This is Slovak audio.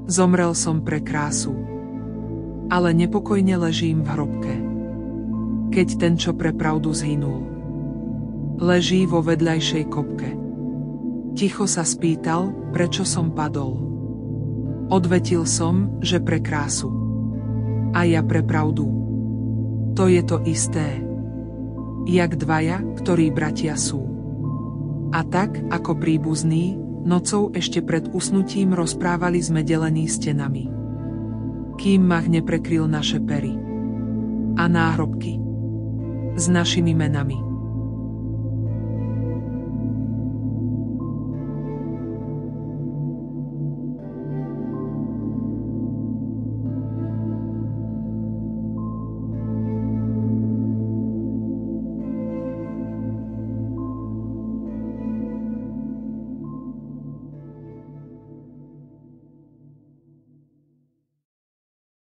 Zomrel som pre krásu, ale nepokojne ležím v hrobke, keď ten, čo pre pravdu zhynul, leží vo vedľajšej kopke. Ticho sa spýtal, prečo som padol. Odvetil som, že pre krásu. A ja pre pravdu. To je to isté. Jak dvaja, ktorí bratia sú. A tak, ako príbuzní, nocou ešte pred usnutím rozprávali sme delení stenami. Kým mach neprekryl naše pery. A náhrobky. S našimi menami.